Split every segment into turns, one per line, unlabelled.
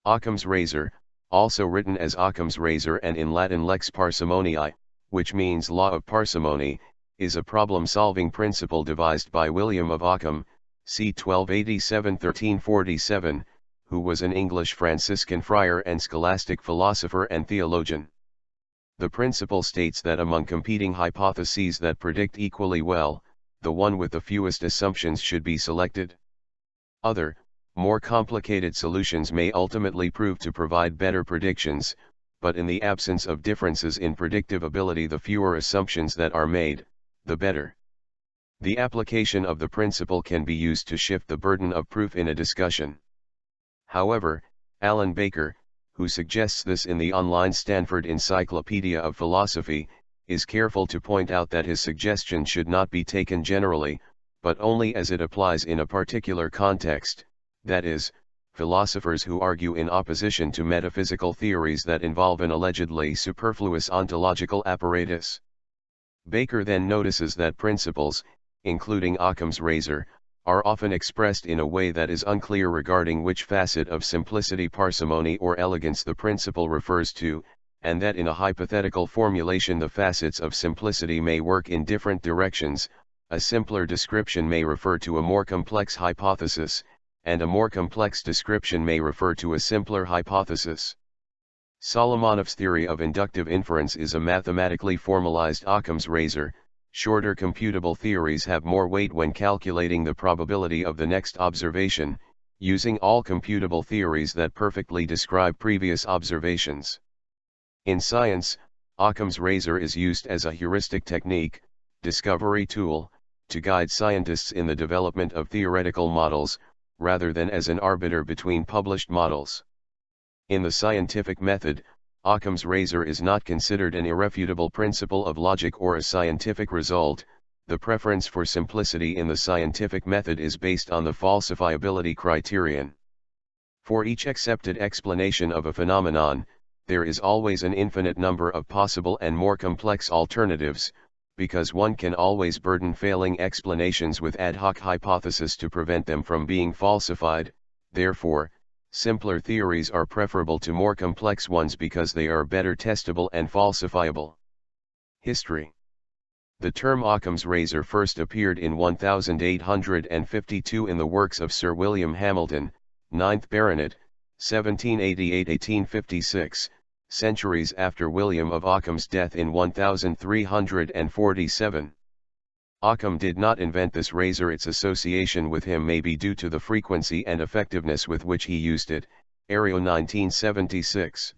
Occam's Razor, also written as Occam's Razor and in Latin lex parsimoniae, which means law of parsimony, is a problem-solving principle devised by William of Ockham, c. 1287–1347, who was an English Franciscan friar and scholastic philosopher and theologian. The principle states that among competing hypotheses that predict equally well, the one with the fewest assumptions should be selected. Other, more complicated solutions may ultimately prove to provide better predictions, but in the absence of differences in predictive ability, the fewer assumptions that are made, the better. The application of the principle can be used to shift the burden of proof in a discussion. However, Alan Baker, who suggests this in the online Stanford Encyclopedia of Philosophy, is careful to point out that his suggestion should not be taken generally, but only as it applies in a particular context, that is, philosophers who argue in opposition to metaphysical theories that involve an allegedly superfluous ontological apparatus. Baker then notices that principles, including Occam's razor, are often expressed in a way that is unclear regarding which facet of simplicity, parsimony, or elegance the principle refers to, and that in a hypothetical formulation the facets of simplicity may work in different directions. A simpler description may refer to a more complex hypothesis, and a more complex description may refer to a simpler hypothesis. Solomonov's theory of inductive inference is a mathematically formalized Occam's razor. Shorter computable theories have more weight when calculating the probability of the next observation, using all computable theories that perfectly describe previous observations. In science, Occam's razor is used as a heuristic technique, discovery tool, to guide scientists in the development of theoretical models, rather than as an arbiter between published models. In the scientific method, Occam's razor is not considered an irrefutable principle of logic or a scientific result. The preference for simplicity in the scientific method is based on the falsifiability criterion. For each accepted explanation of a phenomenon, there is always an infinite number of possible and more complex alternatives, because one can always burden failing explanations with ad hoc hypotheses to prevent them from being falsified. Therefore, simpler theories are preferable to more complex ones because they are better testable and falsifiable. History. The term Occam's razor first appeared in 1852 in the works of Sir William Hamilton, 9th Baronet, 1788–1856, centuries after William of Ockham's death in 1347. Occam did not invent this razor. Its association with him may be due to the frequency and effectiveness with which he used it. Ario 1976.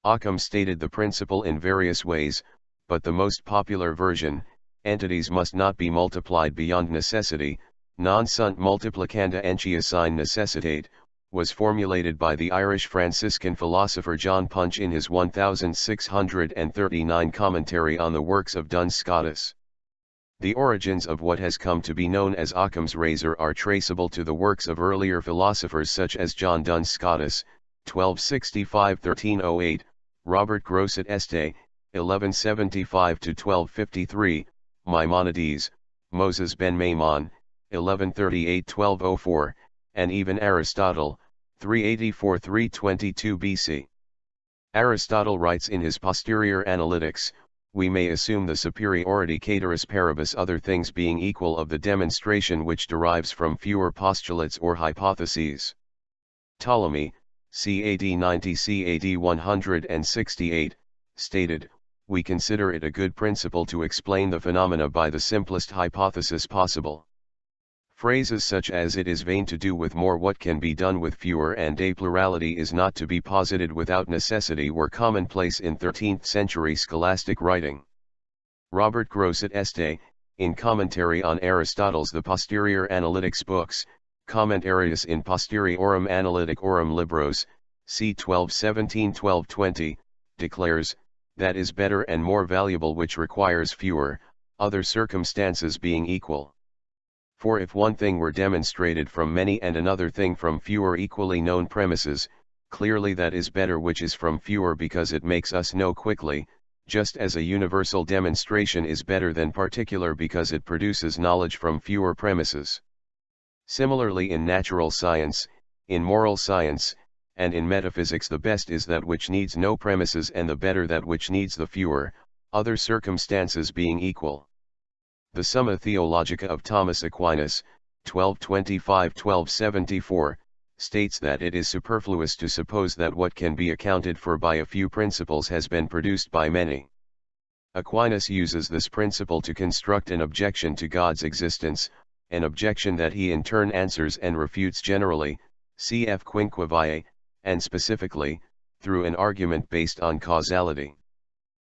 Occam stated the principle in various ways, but the most popular version, entities must not be multiplied beyond necessity, non sunt multiplicanda entitia sine necessitate, was formulated by the Irish Franciscan philosopher John Punch in his 1639 commentary on the works of Duns Scotus. The origins of what has come to be known as Occam's razor are traceable to the works of earlier philosophers such as John Duns Scotus, 1265–1308, Robert Grosset Este, 1175–1253, Maimonides, Moses ben Maimon, 1138–1204, and even Aristotle, 384–322 BC. Aristotle writes in his Posterior Analytics, "We may assume the superiority cateris paribus, other things being equal, of the demonstration which derives from fewer postulates or hypotheses." Ptolemy, CAD 90 CAD 168, stated, "We consider it a good principle to explain the phenomena by the simplest hypothesis possible." Phrases such as "it is vain to do with more what can be done with fewer" and "a plurality is not to be posited without necessity" were commonplace in 13th century scholastic writing. Robert Grosset Este, in commentary on Aristotle's The Posterior Analytics books, Commentarius in Posteriorum Analyticorum Libros, c. 1217–1220, declares, "That is better and more valuable which requires fewer, other circumstances being equal. For if one thing were demonstrated from many and another thing from fewer equally known premises, clearly that is better which is from fewer, because it makes us know quickly, just as a universal demonstration is better than particular because it produces knowledge from fewer premises." Similarly, in natural science, in moral science, and in metaphysics the best is that which needs no premises and the better that which needs the fewer, other circumstances being equal. The Summa Theologica of Thomas Aquinas, 1225-1274, states that it is superfluous to suppose that what can be accounted for by a few principles has been produced by many. Aquinas uses this principle to construct an objection to God's existence, an objection that he in turn answers and refutes generally, cf. Quinqueviae, and specifically, through an argument based on causality.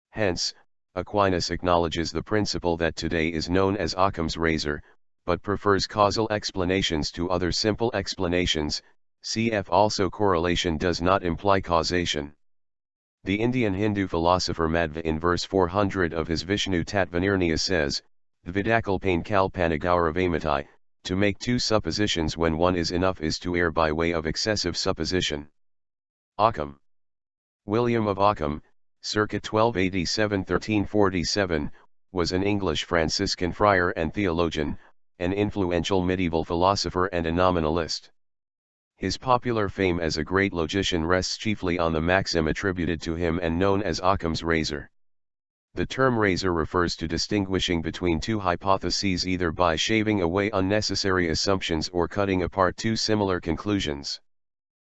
Hence, Aquinas acknowledges the principle that today is known as Occam's Razor, but prefers causal explanations to other simple explanations, cf. Also correlation does not imply causation. The Indian Hindu philosopher Madhva in verse 400 of his Vishnu Tatvanirniya says, Vidakalpane kalpanagauravamattai, to make two suppositions when one is enough is to err by way of excessive supposition. Occam. William of Ockham, circa 1287-1347, was an English Franciscan friar and theologian, an influential medieval philosopher and a nominalist. His popular fame as a great logician rests chiefly on the maxim attributed to him and known as Occam's Razor. The term razor refers to distinguishing between two hypotheses either by shaving away unnecessary assumptions or cutting apart two similar conclusions.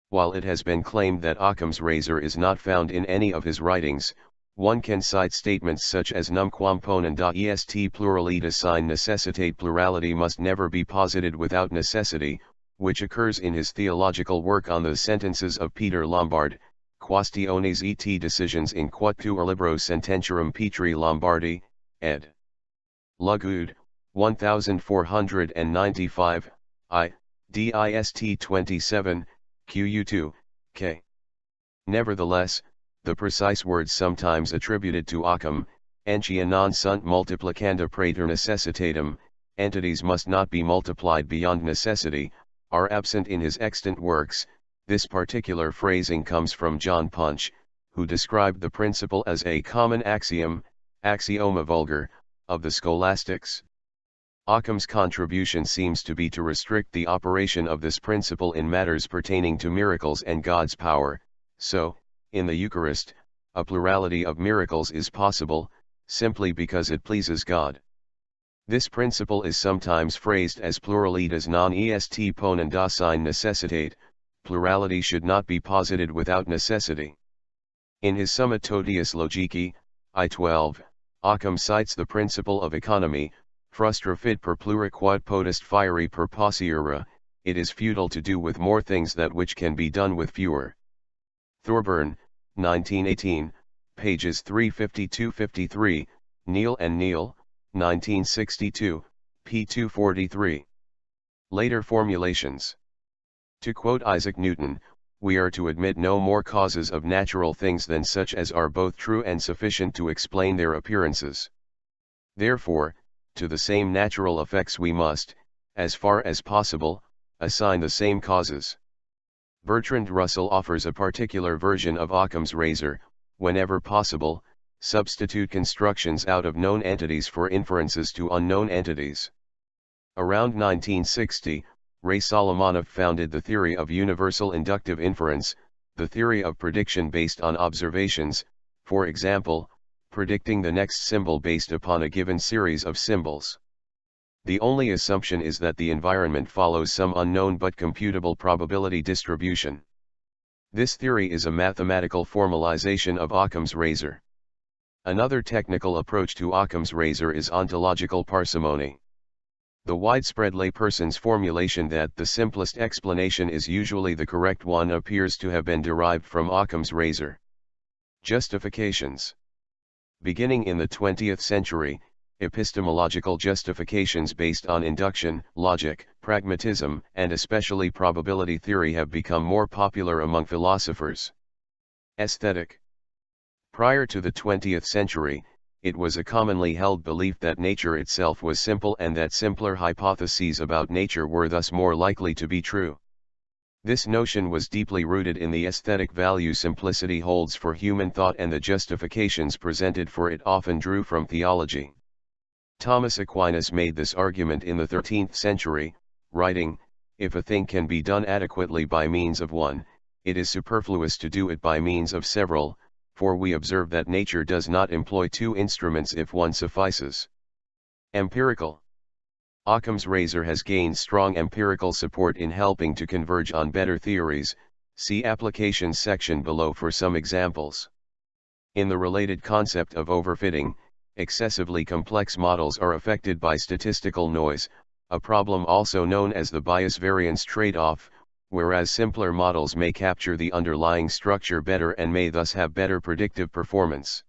While it has been claimed that Occam's Razor is not found in any of his writings, one can cite statements such as numquam ponenda est plurality sine necessitate plurality must never be posited without necessity, which occurs in his theological work on the sentences of Peter Lombard, Quaestiones et Decisions in quattuor libro sententiarum Petri Lombardi, ed. Lugud, 1495, I, dist 27, Qu2, k. Nevertheless, the precise words sometimes attributed to Occam, entia non sunt multiplicanda praeter necessitatem, entities must not be multiplied beyond necessity, are absent in his extant works. This particular phrasing comes from John Punch, who described the principle as a common axiom, axioma vulgar, of the scholastics. Occam's contribution seems to be to restrict the operation of this principle in matters pertaining to miracles and God's power, so, in the Eucharist, a plurality of miracles is possible, simply because it pleases God. This principle is sometimes phrased as pluralitas non est ponenda sine necessitate, plurality should not be posited without necessity. In his Summa Totius Logici, I-12, Occam cites the principle of economy, frustra fit per plura quod potest fieri per possiura, it is futile to do with more things that which can be done with fewer. Thorburn, 1918, pages 352-53, Neal and Neal, 1962, p. 243. Later formulations. To quote Isaac Newton, we are to admit no more causes of natural things than such as are both true and sufficient to explain their appearances. Therefore, to the same natural effects we must, as far as possible, assign the same causes. Bertrand Russell offers a particular version of Occam's Razor: whenever possible, substitute constructions out of known entities for inferences to unknown entities. Around 1960, Ray Solomonoff founded the theory of universal inductive inference, the theory of prediction based on observations, for example, predicting the next symbol based upon a given series of symbols. The only assumption is that the environment follows some unknown but computable probability distribution. This theory is a mathematical formalization of Occam's Razor. Another technical approach to Occam's Razor is ontological parsimony. The widespread layperson's formulation that the simplest explanation is usually the correct one appears to have been derived from Occam's Razor. Justifications. Beginning in the 20th century, epistemological justifications based on induction, logic, pragmatism, and especially probability theory have become more popular among philosophers. Aesthetic. Prior to the 20th century, it was a commonly held belief that nature itself was simple and that simpler hypotheses about nature were thus more likely to be true. This notion was deeply rooted in the aesthetic value simplicity holds for human thought, and the justifications presented for it often drew from theology. Thomas Aquinas made this argument in the 13th century, writing, "If a thing can be done adequately by means of one, it is superfluous to do it by means of several, for we observe that nature does not employ two instruments if one suffices. Empirical. Occam's razor has gained strong empirical support in helping to converge on better theories. See applications section below for some examples. In the related concept of overfitting, excessively complex models are affected by statistical noise, a problem also known as the bias-variance trade-off, whereas simpler models may capture the underlying structure better and may thus have better predictive performance.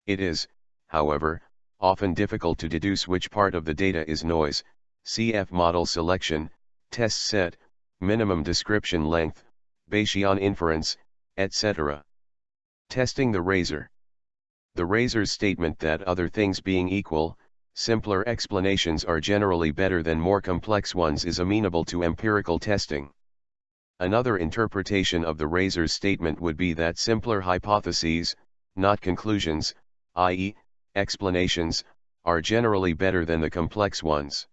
It is, however, often difficult to deduce which part of the data is noise. Cf. model selection, test set, minimum description length, Bayesian inference, etc. Testing the razor. The razor's statement that other things being equal, simpler explanations are generally better than more complex ones is amenable to empirical testing. Another interpretation of the razor's statement would be that simpler hypotheses, not conclusions, i.e., explanations, are generally better than the complex ones.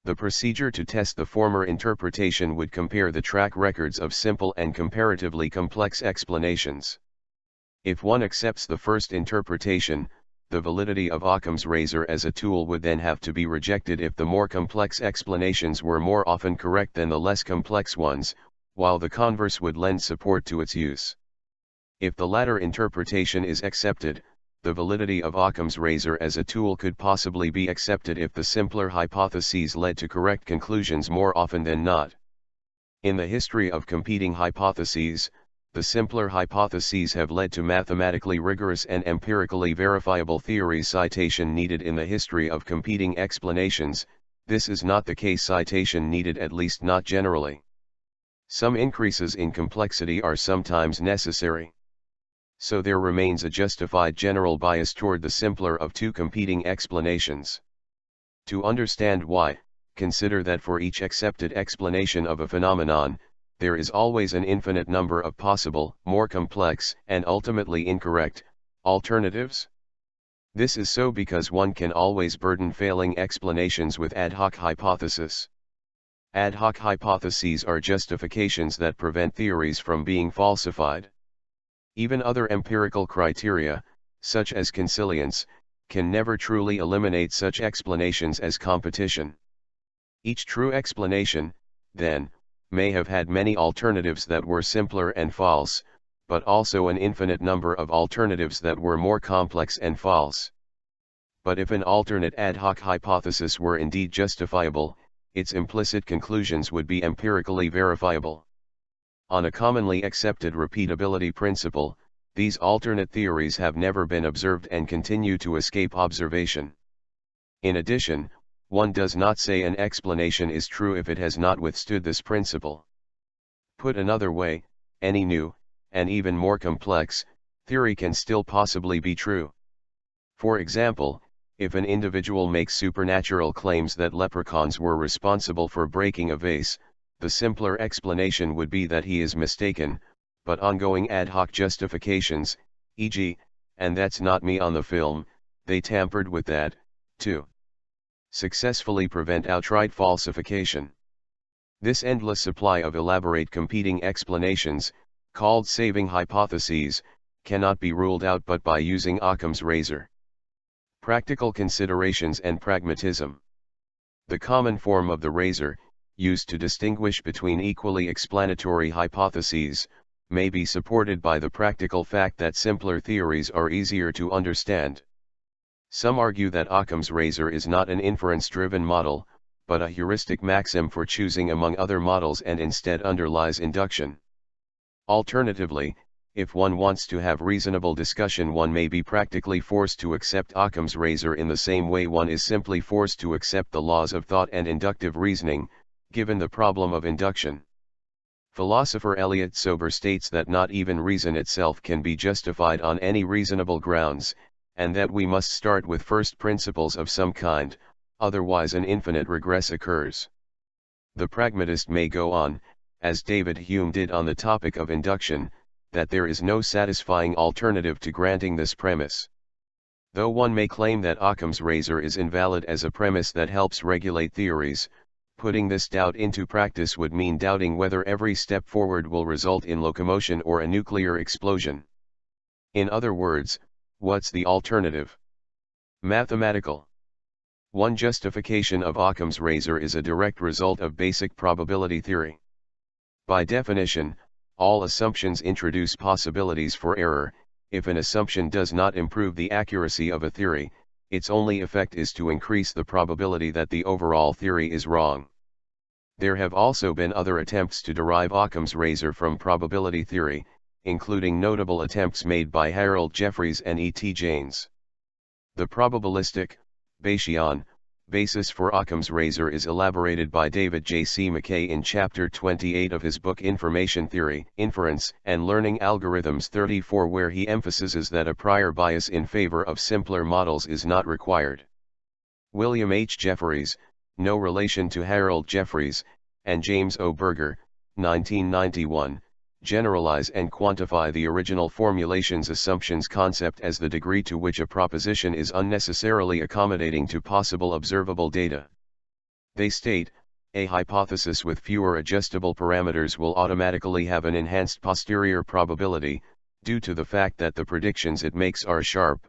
The procedure to test the former interpretation would compare the track records of simple and comparatively complex explanations. If one accepts the first interpretation, the validity of Occam's razor as a tool would then have to be rejected if the more complex explanations were more often correct than the less complex ones, while the converse would lend support to its use. If the latter interpretation is accepted, the validity of Occam's razor as a tool could possibly be accepted if the simpler hypotheses led to correct conclusions more often than not. In the history of competing hypotheses, the simpler hypotheses have led to mathematically rigorous and empirically verifiable theories. Citation needed in the history of competing explanations. This is not the case. Citation needed, at least not generally. Some increases in complexity are sometimes necessary. So there remains a justified general bias toward the simpler of two competing explanations. To understand why, consider that for each accepted explanation of a phenomenon, there is always an infinite number of possible, more complex, and ultimately incorrect, alternatives. This is so because one can always burden failing explanations with ad hoc hypotheses. Ad hoc hypotheses are justifications that prevent theories from being falsified. Even other empirical criteria, such as consilience, can never truly eliminate such explanations as competition. Each true explanation, then, may have had many alternatives that were simpler and false, but also an infinite number of alternatives that were more complex and false. But if an alternate ad hoc hypothesis were indeed justifiable, its implicit conclusions would be empirically verifiable. On a commonly accepted repeatability principle, these alternate theories have never been observed and continue to escape observation. In addition, one does not say an explanation is true if it has not withstood this principle. Put another way, any new, and even more complex, theory can still possibly be true. For example, if an individual makes supernatural claims that leprechauns were responsible for breaking a vase, the simpler explanation would be that he is mistaken, but ongoing ad hoc justifications, e.g., and that's not me on the film, they tampered with that, too, successfully prevent outright falsification. This endless supply of elaborate competing explanations, called saving hypotheses, cannot be ruled out but by using Occam's razor. Practical considerations and pragmatism. The common form of the razor, used to distinguish between equally explanatory hypotheses, may be supported by the practical fact that simpler theories are easier to understand. Some argue that Occam's razor is not an inference-driven model, but a heuristic maxim for choosing among other models and instead underlies induction. Alternatively, if one wants to have reasonable discussion, one may be practically forced to accept Occam's razor in the same way one is simply forced to accept the laws of thought and inductive reasoning, given the problem of induction. Philosopher Elliot Sober states that not even reason itself can be justified on any reasonable grounds, and that we must start with first principles of some kind, otherwise an infinite regress occurs. The pragmatist may go on, as David Hume did on the topic of induction, that there is no satisfying alternative to granting this premise. Though one may claim that Occam's razor is invalid as a premise that helps regulate theories, putting this doubt into practice would mean doubting whether every step forward will result in locomotion or a nuclear explosion. In other words, what's the alternative? Mathematical. One justification of Occam's razor is a direct result of basic probability theory. By definition, all assumptions introduce possibilities for error. If an assumption does not improve the accuracy of a theory, its only effect is to increase the probability that the overall theory is wrong. There have also been other attempts to derive Occam's razor from probability theory, including notable attempts made by Harold Jeffreys and E.T. Jaynes. The probabilistic, Bayesian, basis for Occam's razor is elaborated by David J. C. McKay in Chapter 28 of his book Information Theory, Inference, and Learning Algorithms 34, where he emphasizes that a prior bias in favor of simpler models is not required. William H. Jeffreys, no relation to Harold Jeffreys, and James O. Berger, 1991, generalize and quantify the original formulation's assumptions concept as the degree to which a proposition is unnecessarily accommodating to possible observable data. They state, a hypothesis with fewer adjustable parameters will automatically have an enhanced posterior probability, due to the fact that the predictions it makes are sharp.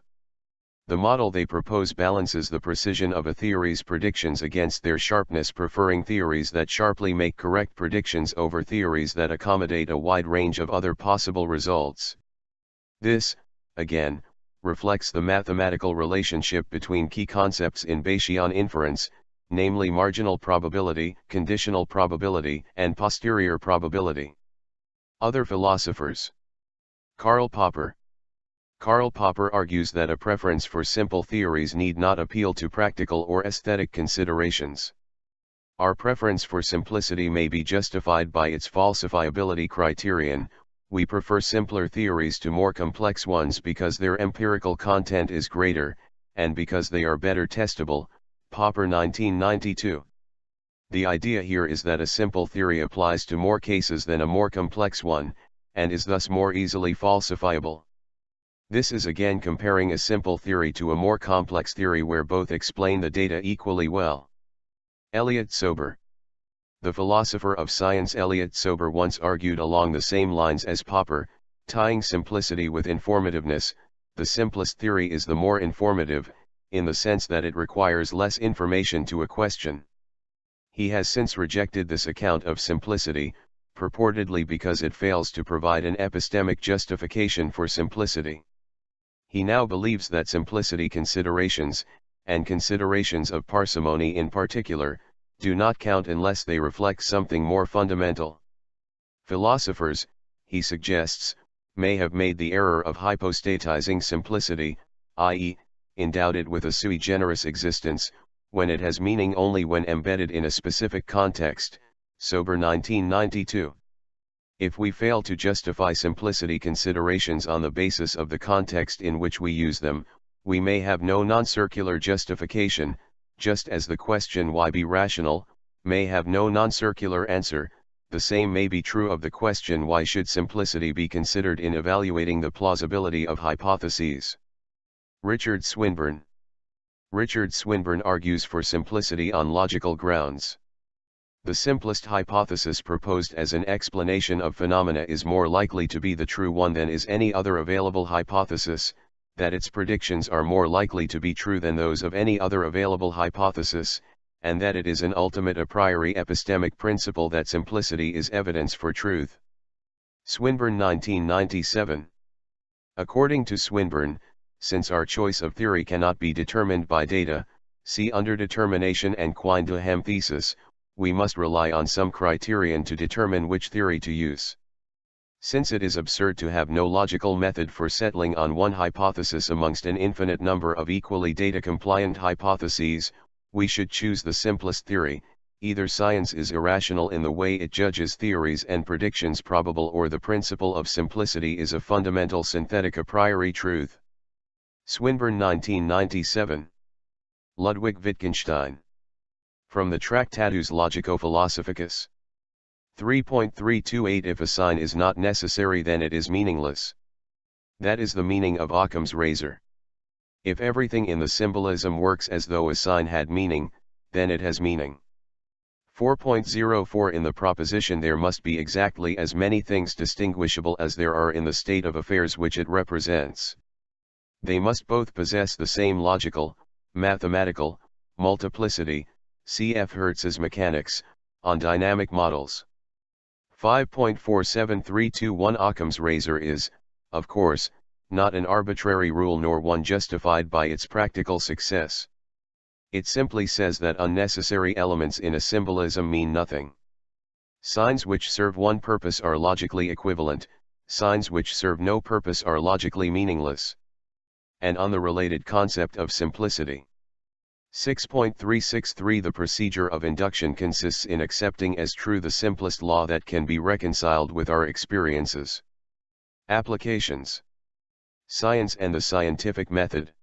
The model they propose balances the precision of a theory's predictions against their sharpness, preferring theories that sharply make correct predictions over theories that accommodate a wide range of other possible results. This, again, reflects the mathematical relationship between key concepts in Bayesian inference, namely marginal probability, conditional probability, and posterior probability. Other philosophers. Karl Popper. Karl Popper argues that a preference for simple theories need not appeal to practical or aesthetic considerations. Our preference for simplicity may be justified by its falsifiability criterion. We prefer simpler theories to more complex ones because their empirical content is greater, and because they are better testable. Popper 1992. The idea here is that a simple theory applies to more cases than a more complex one, and is thus more easily falsifiable. This is again comparing a simple theory to a more complex theory where both explain the data equally well. Elliot Sober. The philosopher of science Elliot Sober once argued along the same lines as Popper, tying simplicity with informativeness. The simplest theory is the more informative, in the sense that it requires less information to a question. He has since rejected this account of simplicity, purportedly because it fails to provide an epistemic justification for simplicity. He now believes that simplicity considerations, and considerations of parsimony in particular, do not count unless they reflect something more fundamental. Philosophers, he suggests, may have made the error of hypostatizing simplicity, i.e., endowed it with a sui generis existence, when it has meaning only when embedded in a specific context. Sober 1992. If we fail to justify simplicity considerations on the basis of the context in which we use them, we may have no non-circular justification, just as the question why be rational may have no non-circular answer. The same may be true of the question why should simplicity be considered in evaluating the plausibility of hypotheses. Richard Swinburne. Richard Swinburne argues for simplicity on logical grounds. The simplest hypothesis proposed as an explanation of phenomena is more likely to be the true one than is any other available hypothesis, that its predictions are more likely to be true than those of any other available hypothesis, and that it is an ultimate a priori epistemic principle that simplicity is evidence for truth. Swinburne 1997. According to Swinburne, since our choice of theory cannot be determined by data, see underdetermination and Quine-Duhem thesis, we must rely on some criterion to determine which theory to use. Since it is absurd to have no logical method for settling on one hypothesis amongst an infinite number of equally data-compliant hypotheses, we should choose the simplest theory. Either science is irrational in the way it judges theories and predictions probable, or the principle of simplicity is a fundamental synthetic a priori truth. Swinburne 1997. Ludwig Wittgenstein. From the Tractatus Logico-Philosophicus. 3.328 If a sign is not necessary, then it is meaningless. That is the meaning of Occam's razor. If everything in the symbolism works as though a sign had meaning, then it has meaning. 4.04 In the proposition there must be exactly as many things distinguishable as there are in the state of affairs which it represents. They must both possess the same logical, mathematical, multiplicity, cf. Hertz's mechanics, on dynamic models. 5.47321 Occam's razor is, of course, not an arbitrary rule nor one justified by its practical success. It simply says that unnecessary elements in a symbolism mean nothing. Signs which serve one purpose are logically equivalent, signs which serve no purpose are logically meaningless. And on the related concept of simplicity. 6.363 The procedure of induction consists in accepting as true the simplest law that can be reconciled with our experiences. Applications. Science and the scientific method.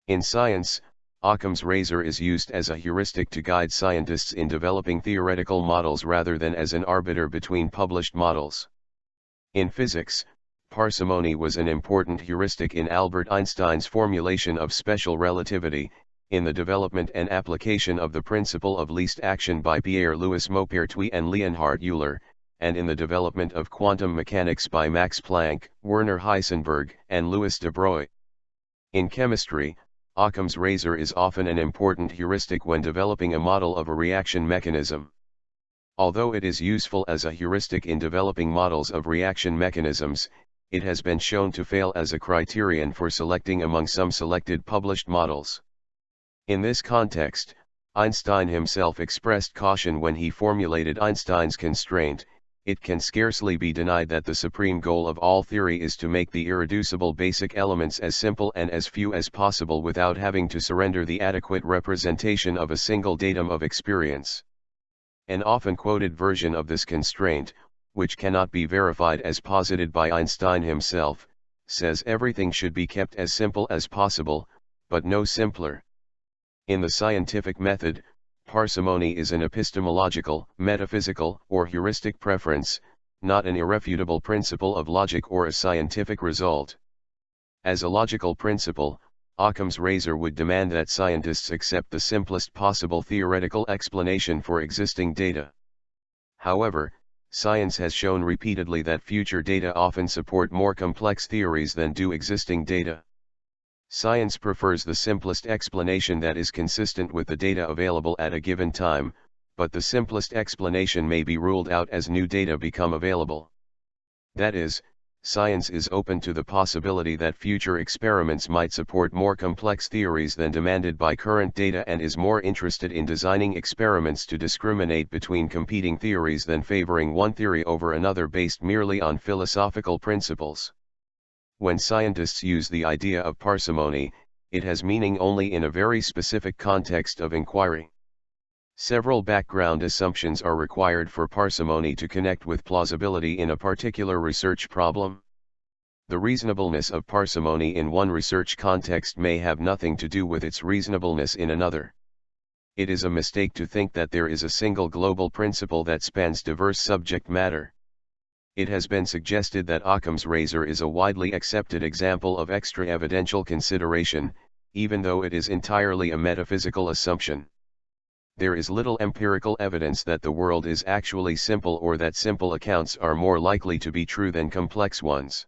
In science, Occam's razor is used as a heuristic to guide scientists in developing theoretical models rather than as an arbiter between published models. In physics, parsimony was an important heuristic in Albert Einstein's formulation of special relativity, in the development and application of the principle of least action by Pierre-Louis Maupertuis and Leonhard Euler, and in the development of quantum mechanics by Max Planck, Werner Heisenberg, and Louis de Broglie. In chemistry, Occam's razor is often an important heuristic when developing a model of a reaction mechanism. Although it is useful as a heuristic in developing models of reaction mechanisms, it has been shown to fail as a criterion for selecting among some selected published models. In this context, Einstein himself expressed caution when he formulated Einstein's constraint. It can scarcely be denied that the supreme goal of all theory is to make the irreducible basic elements as simple and as few as possible without having to surrender the adequate representation of a single datum of experience. An often quoted version of this constraint, which cannot be verified as posited by Einstein himself, says everything should be kept as simple as possible, but no simpler. In the scientific method, parsimony is an epistemological, metaphysical, or heuristic preference, not an irrefutable principle of logic or a scientific result. As a logical principle, Occam's razor would demand that scientists accept the simplest possible theoretical explanation for existing data. However, science has shown repeatedly that future data often support more complex theories than do existing data. Science prefers the simplest explanation that is consistent with the data available at a given time, but the simplest explanation may be ruled out as new data become available. That is, science is open to the possibility that future experiments might support more complex theories than demanded by current data and is more interested in designing experiments to discriminate between competing theories than favoring one theory over another based merely on philosophical principles. When scientists use the idea of parsimony, it has meaning only in a very specific context of inquiry. Several background assumptions are required for parsimony to connect with plausibility in a particular research problem. The reasonableness of parsimony in one research context may have nothing to do with its reasonableness in another. It is a mistake to think that there is a single global principle that spans diverse subject matter. It has been suggested that Occam's razor is a widely accepted example of extra-evidential consideration, even though it is entirely a metaphysical assumption. There is little empirical evidence that the world is actually simple or that simple accounts are more likely to be true than complex ones.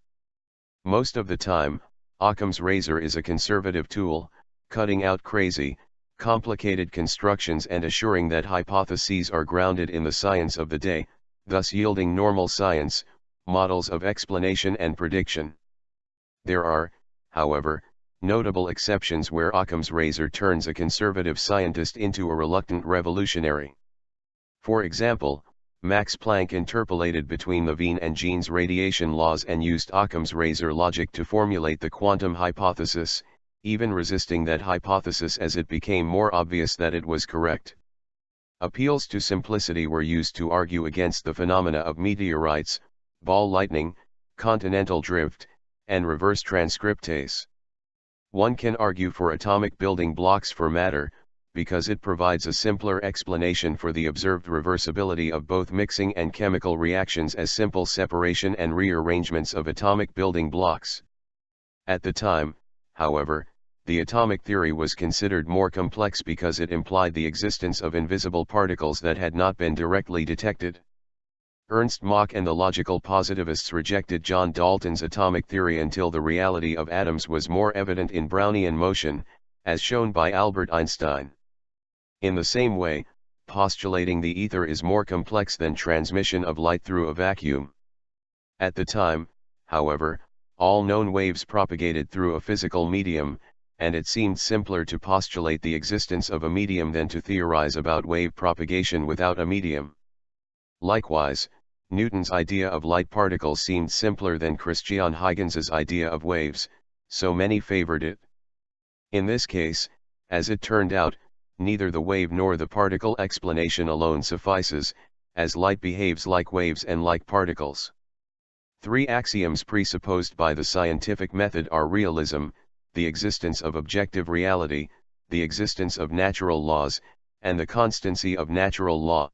Most of the time, Occam's razor is a conservative tool, cutting out crazy, complicated constructions and assuring that hypotheses are grounded in the science of the day, thus yielding normal science, models of explanation and prediction. There are, however, notable exceptions where Occam's razor turns a conservative scientist into a reluctant revolutionary. For example, Max Planck interpolated between the Wien and Jeans radiation laws and used Occam's razor logic to formulate the quantum hypothesis, even resisting that hypothesis as it became more obvious that it was correct. Appeals to simplicity were used to argue against the phenomena of meteorites, ball lightning, continental drift, and reverse transcriptase. One can argue for atomic building blocks for matter, because it provides a simpler explanation for the observed reversibility of both mixing and chemical reactions as simple separation and rearrangements of atomic building blocks. At the time, however, The atomic theory was considered more complex because it implied the existence of invisible particles that had not been directly detected. Ernst Mach and the logical positivists rejected John Dalton's atomic theory until the reality of atoms was more evident in Brownian motion, as shown by Albert Einstein. In the same way, postulating the ether is more complex than transmission of light through a vacuum. At the time, however, all known waves propagated through a physical medium, and it seemed simpler to postulate the existence of a medium than to theorize about wave propagation without a medium. Likewise, Newton's idea of light particles seemed simpler than Christian Huygens' idea of waves, so many favored it. In this case, as it turned out, neither the wave nor the particle explanation alone suffices, as light behaves like waves and like particles. Three axioms presupposed by the scientific method are realism, the existence of objective reality, the existence of natural laws, and the constancy of natural law.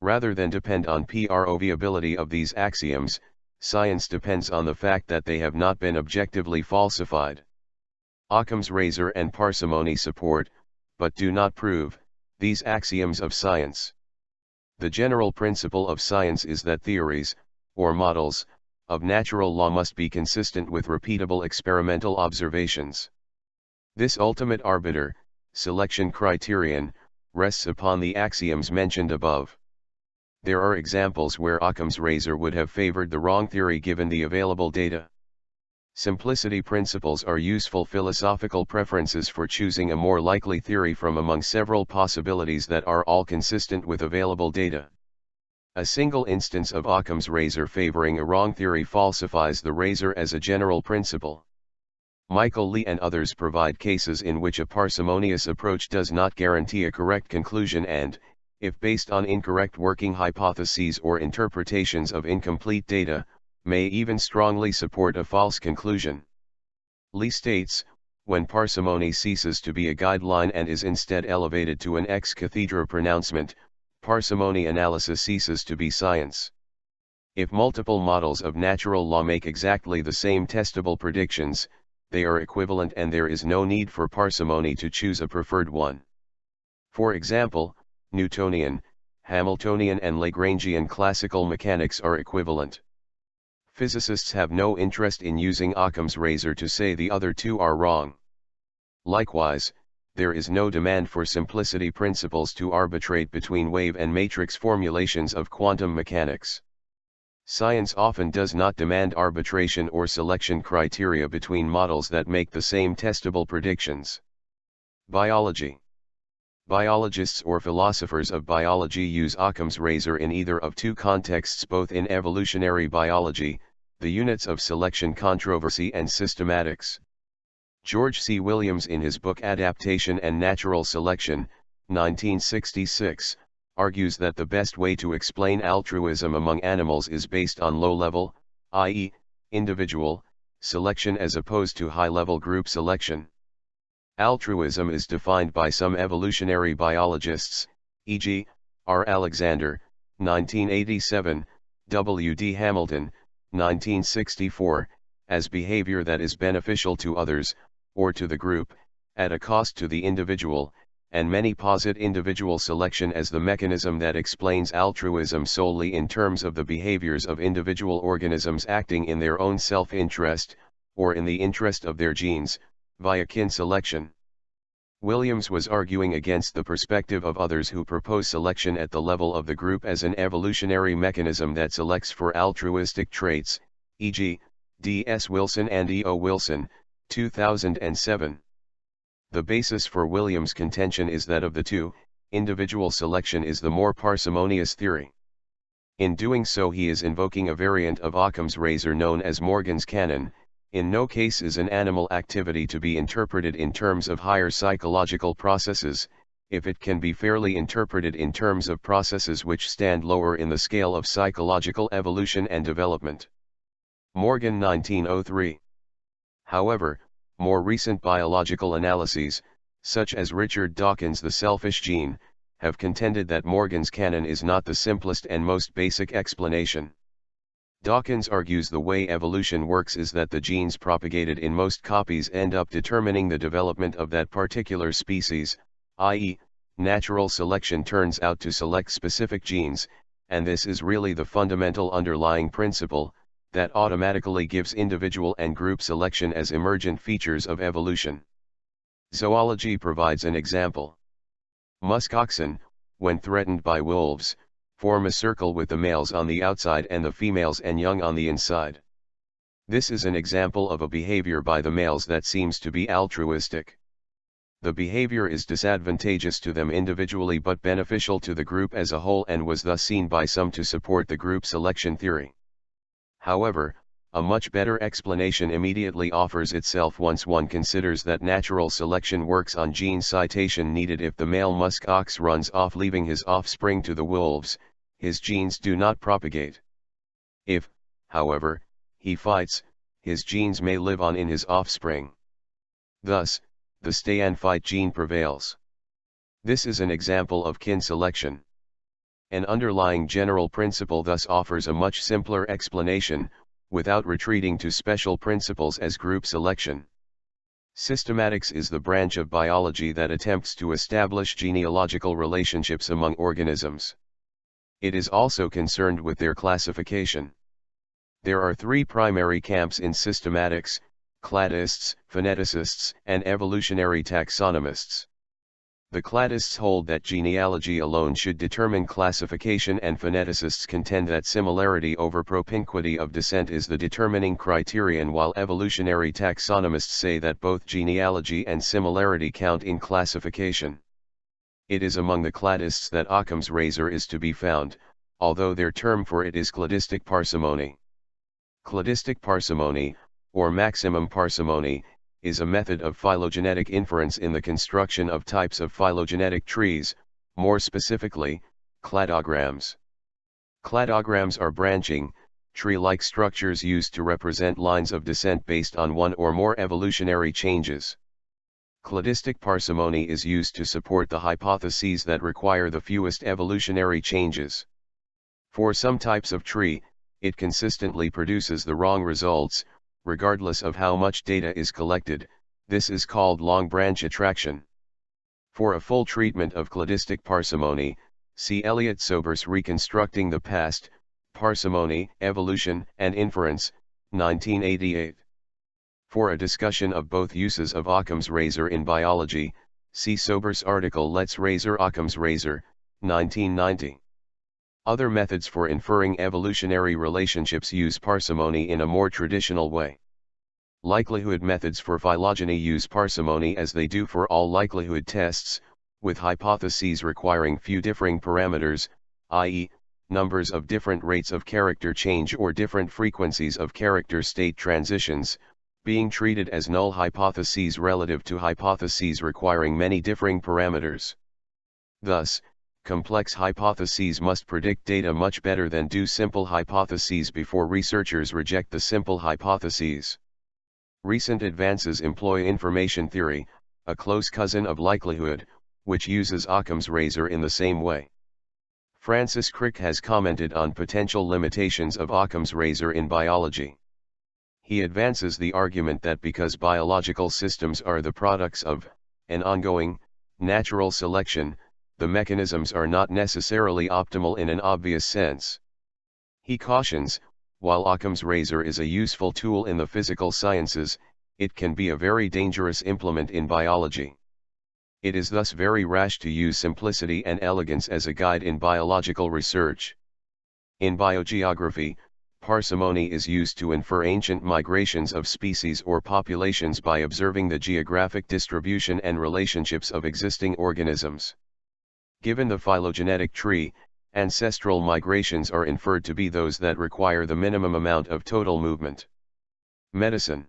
Rather than depend on provability of these axioms, science depends on the fact that they have not been objectively falsified. Occam's razor and parsimony support, but do not prove, these axioms of science. The general principle of science is that theories, or models, of natural law must be consistent with repeatable experimental observations. This ultimate arbiter, selection criterion, rests upon the axioms mentioned above. There are examples where Occam's razor would have favored the wrong theory given the available data. Simplicity principles are useful philosophical preferences for choosing a more likely theory from among several possibilities that are all consistent with available data. A single instance of Occam's razor favoring a wrong theory falsifies the razor as a general principle. Michael Lee and others provide cases in which a parsimonious approach does not guarantee a correct conclusion and, if based on incorrect working hypotheses or interpretations of incomplete data, may even strongly support a false conclusion. Lee states, when parsimony ceases to be a guideline and is instead elevated to an ex cathedra pronouncement, parsimony analysis ceases to be science. If multiple models of natural law make exactly the same testable predictions, they are equivalent and there is no need for parsimony to choose a preferred one. For example, Newtonian, Hamiltonian and Lagrangian classical mechanics are equivalent. Physicists have no interest in using Occam's razor to say the other two are wrong. Likewise, there is no demand for simplicity principles to arbitrate between wave and matrix formulations of quantum mechanics. Science often does not demand arbitration or selection criteria between models that make the same testable predictions. Biology. Biologists or philosophers of biology use Occam's razor in either of two contexts, both in evolutionary biology, the units of selection controversy and systematics. George C. Williams in his book Adaptation and Natural Selection, 1966, argues that the best way to explain altruism among animals is based on low-level, i.e., individual, selection as opposed to high-level group selection. Altruism is defined by some evolutionary biologists, e.g., R. Alexander, 1987, W. D. Hamilton, 1964, as behavior that is beneficial to others, or to the group, at a cost to the individual, and many posit individual selection as the mechanism that explains altruism solely in terms of the behaviors of individual organisms acting in their own self-interest, or in the interest of their genes, via kin selection. Williams was arguing against the perspective of others who propose selection at the level of the group as an evolutionary mechanism that selects for altruistic traits, e.g., D. S. Wilson and E. O. Wilson, 2007. The basis for Williams' contention is that of the two, individual selection is the more parsimonious theory. In doing so he is invoking a variant of Occam's razor known as Morgan's canon. In no case is an animal activity to be interpreted in terms of higher psychological processes, if it can be fairly interpreted in terms of processes which stand lower in the scale of psychological evolution and development. Morgan 1903. However, more recent biological analyses, such as Richard Dawkins' The Selfish Gene, have contended that Morgan's canon is not the simplest and most basic explanation. Dawkins argues the way evolution works is that the genes propagated in most copies end up determining the development of that particular species, i.e., natural selection turns out to select specific genes, and this is really the fundamental underlying principle, that automatically gives individual and group selection as emergent features of evolution. Zoology provides an example. Musk oxen, when threatened by wolves, form a circle with the males on the outside and the females and young on the inside. This is an example of a behavior by the males that seems to be altruistic. The behavior is disadvantageous to them individually but beneficial to the group as a whole and was thus seen by some to support the group selection theory. However, a much better explanation immediately offers itself once one considers that natural selection works on gene citation needed. If the male musk ox runs off leaving his offspring to the wolves, his genes do not propagate. If, however, he fights, his genes may live on in his offspring. Thus, the stay and fight gene prevails. This is an example of kin selection. An underlying general principle thus offers a much simpler explanation, without retreating to special principles as group selection. Systematics is the branch of biology that attempts to establish genealogical relationships among organisms. It is also concerned with their classification. There are three primary camps in systematics: cladists, phoneticists, and evolutionary taxonomists. The cladists hold that genealogy alone should determine classification, and phoneticists contend that similarity over propinquity of descent is the determining criterion, while evolutionary taxonomists say that both genealogy and similarity count in classification. It is among the cladists that Occams Razor is to be found, although their term for it is cladistic parsimony. Cladistic parsimony, or maximum parsimony, is a method of phylogenetic inference in the construction of types of phylogenetic trees, more specifically, cladograms. Cladograms are branching, tree-like structures used to represent lines of descent based on one or more evolutionary changes. Cladistic parsimony is used to support the hypotheses that require the fewest evolutionary changes. For some types of tree, it consistently produces the wrong results, regardless of how much data is collected. This is called long branch attraction. For a full treatment of cladistic parsimony, see Elliott-Sober's Reconstructing the Past, Parsimony, Evolution, and Inference, 1988. For a discussion of both uses of Occam's razor in biology, see Sober's article Let's Razor Occam's Razor, 1990. Other methods for inferring evolutionary relationships use parsimony in a more traditional way. Likelihood methods for phylogeny use parsimony as they do for all likelihood tests, with hypotheses requiring few differing parameters, i.e., numbers of different rates of character change or different frequencies of character state transitions, being treated as null hypotheses relative to hypotheses requiring many differing parameters. Thus, complex hypotheses must predict data much better than do simple hypotheses before researchers reject the simple hypotheses. Recent advances employ information theory, a close cousin of likelihood, which uses Occam's razor in the same way. Francis Crick has commented on potential limitations of Occam's razor in biology. He advances the argument that because biological systems are the products of an ongoing, natural selection, the mechanisms are not necessarily optimal in an obvious sense. He cautions, while Occam's razor is a useful tool in the physical sciences, it can be a very dangerous implement in biology. It is thus very rash to use simplicity and elegance as a guide in biological research. In biogeography, parsimony is used to infer ancient migrations of species or populations by observing the geographic distribution and relationships of existing organisms. Given the phylogenetic tree, ancestral migrations are inferred to be those that require the minimum amount of total movement. Medicine.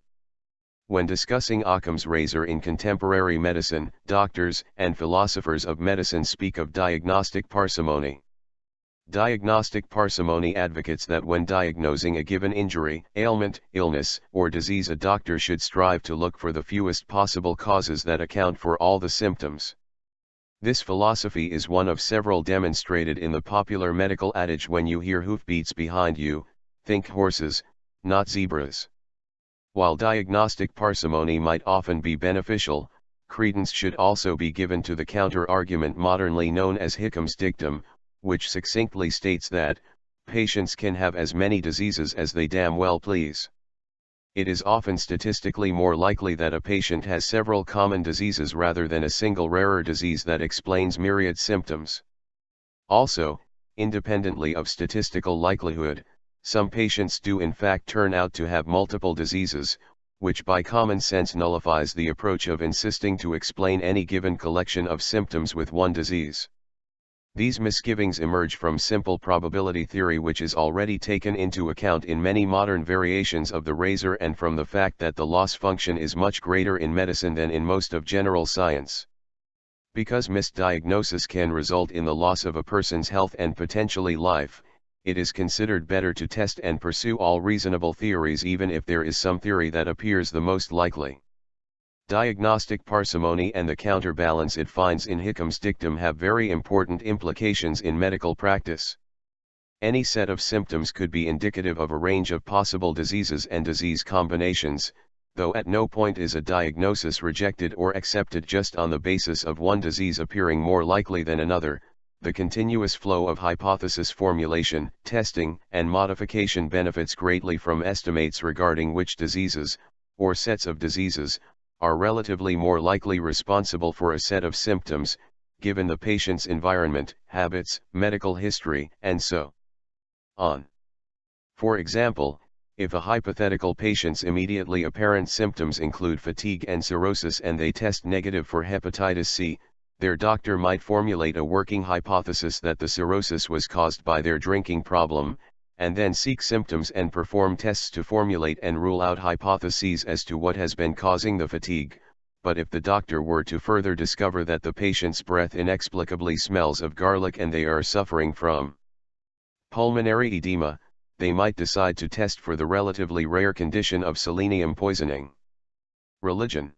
When discussing Occam's razor in contemporary medicine, doctors and philosophers of medicine speak of diagnostic parsimony. Diagnostic parsimony advocates that when diagnosing a given injury, ailment, illness, or disease, a doctor should strive to look for the fewest possible causes that account for all the symptoms. This philosophy is one of several demonstrated in the popular medical adage, when you hear hoofbeats behind you, think horses, not zebras. While diagnostic parsimony might often be beneficial, credence should also be given to the counter-argument modernly known as Occams dictum, which succinctly states that patients can have as many diseases as they damn well please. It is often statistically more likely that a patient has several common diseases rather than a single rarer disease that explains myriad symptoms. Also, independently of statistical likelihood, some patients do in fact turn out to have multiple diseases, which by common sense nullifies the approach of insisting to explain any given collection of symptoms with one disease. These misgivings emerge from simple probability theory, which is already taken into account in many modern variations of the razor, and from the fact that the loss function is much greater in medicine than in most of general science. Because misdiagnosis can result in the loss of a person's health and potentially life, it is considered better to test and pursue all reasonable theories, even if there is some theory that appears the most likely. Diagnostic parsimony and the counterbalance it finds in Occams dictum have very important implications in medical practice. Any set of symptoms could be indicative of a range of possible diseases and disease combinations, though at no point is a diagnosis rejected or accepted just on the basis of one disease appearing more likely than another. The continuous flow of hypothesis formulation, testing, and modification benefits greatly from estimates regarding which diseases, or sets of diseases, are relatively more likely responsible for a set of symptoms, given the patient's environment, habits, medical history, and so on. For example, if a hypothetical patient's immediately apparent symptoms include fatigue and cirrhosis and they test negative for hepatitis C, their doctor might formulate a working hypothesis that the cirrhosis was caused by their drinking problem, and then seek symptoms and perform tests to formulate and rule out hypotheses as to what has been causing the fatigue. But if the doctor were to further discover that the patient's breath inexplicably smells of garlic and they are suffering from pulmonary edema, they might decide to test for the relatively rare condition of selenium poisoning. Religion.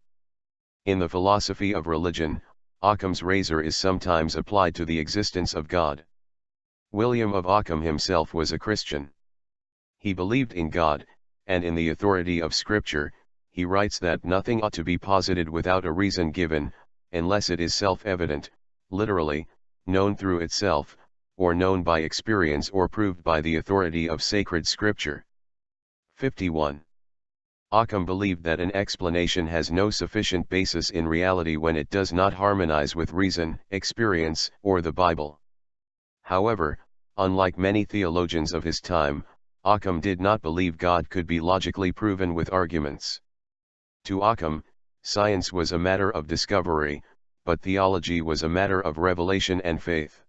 In the philosophy of religion, Occam's razor is sometimes applied to the existence of God. William of Ockham himself was a Christian. He believed in God, and in the authority of Scripture. He writes that nothing ought to be posited without a reason given, unless it is self-evident, literally, known through itself, or known by experience or proved by the authority of sacred Scripture. 51. Occam believed that an explanation has no sufficient basis in reality when it does not harmonize with reason, experience, or the Bible. However, unlike many theologians of his time, Occam did not believe God could be logically proven with arguments. To Occam, science was a matter of discovery, but theology was a matter of revelation and faith.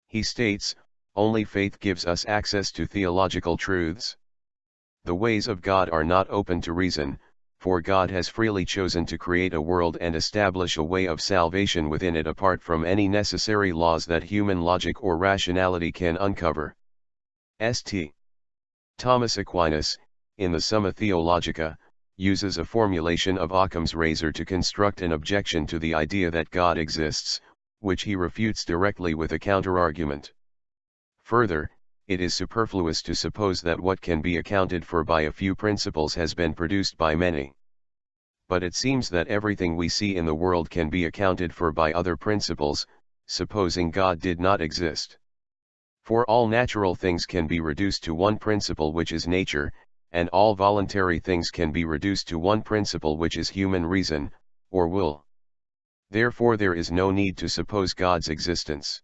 He states, "Only faith gives us access to theological truths. The ways of God are not open to reason, for God has freely chosen to create a world and establish a way of salvation within it apart from any necessary laws that human logic or rationality can uncover." St. Thomas Aquinas, in the Summa Theologica, uses a formulation of Occam's razor to construct an objection to the idea that God exists, which he refutes directly with a counterargument. Further, it is superfluous to suppose that what can be accounted for by a few principles has been produced by many. But it seems that everything we see in the world can be accounted for by other principles, supposing God did not exist. For all natural things can be reduced to one principle, which is nature, and all voluntary things can be reduced to one principle, which is human reason, or will. Therefore there is no need to suppose God's existence.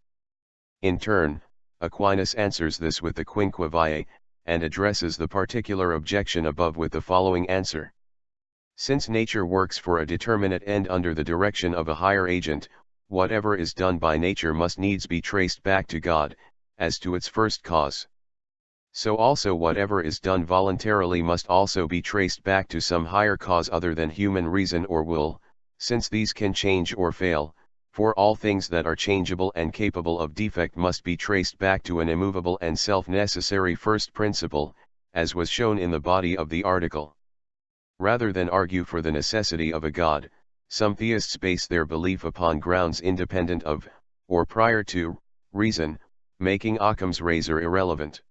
In turn, Aquinas answers this with the Quinque Viae, and addresses the particular objection above with the following answer. Since nature works for a determinate end under the direction of a higher agent, whatever is done by nature must needs be traced back to God, as to its first cause. So also whatever is done voluntarily must also be traced back to some higher cause other than human reason or will, since these can change or fail. For all things that are changeable and capable of defect must be traced back to an immovable and self-necessary first principle, as was shown in the body of the article. Rather than argue for the necessity of a God, some theists base their belief upon grounds independent of, or prior to, reason, making Occam's razor irrelevant.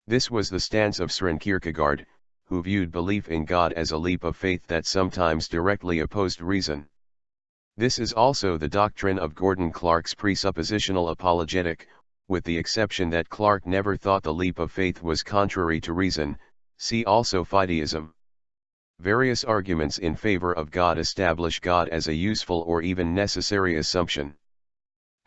This was the stance of Søren Kierkegaard, who viewed belief in God as a leap of faith that sometimes directly opposed reason. This is also the doctrine of Gordon Clark's presuppositional apologetic, with the exception that Clark never thought the leap of faith was contrary to reason. See also fideism. Various arguments in favor of God establish God as a useful or even necessary assumption.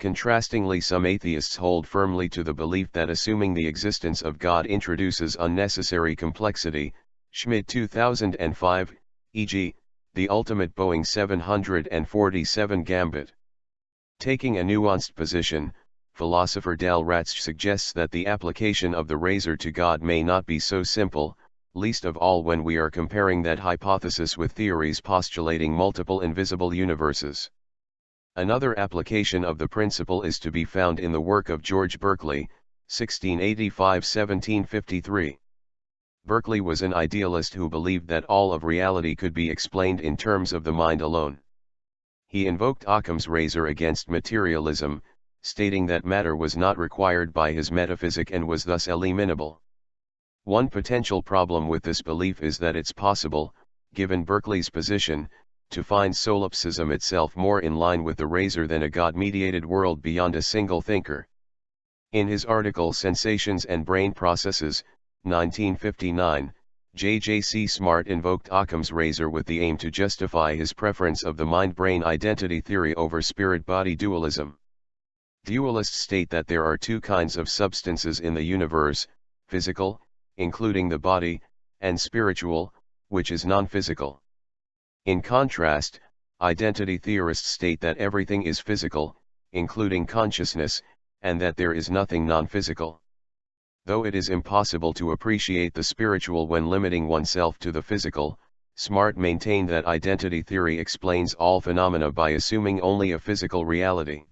Contrastingly, some atheists hold firmly to the belief that assuming the existence of God introduces unnecessary complexity. Schmidt 2005, e.g., the ultimate Boeing 747 gambit. Taking a nuanced position, philosopher Del Ratzsch suggests that the application of the razor to God may not be so simple, least of all when we are comparing that hypothesis with theories postulating multiple invisible universes. Another application of the principle is to be found in the work of George Berkeley, 1685–1753. Berkeley was an idealist who believed that all of reality could be explained in terms of the mind alone. He invoked Occam's razor against materialism, stating that matter was not required by his metaphysic and was thus eliminable. One potential problem with this belief is that it's possible, given Berkeley's position, to find solipsism itself more in line with the razor than a God-mediated world beyond a single thinker. In his article Sensations and Brain Processes, 1959, J.J.C. Smart invoked Occam's razor with the aim to justify his preference of the mind-brain identity theory over spirit-body dualism. Dualists state that there are two kinds of substances in the universe, physical, including the body, and spiritual, which is non-physical. In contrast, identity theorists state that everything is physical, including consciousness, and that there is nothing non-physical. Though it is impossible to appreciate the spiritual when limiting oneself to the physical, Smart maintained that identity theory explains all phenomena by assuming only a physical reality.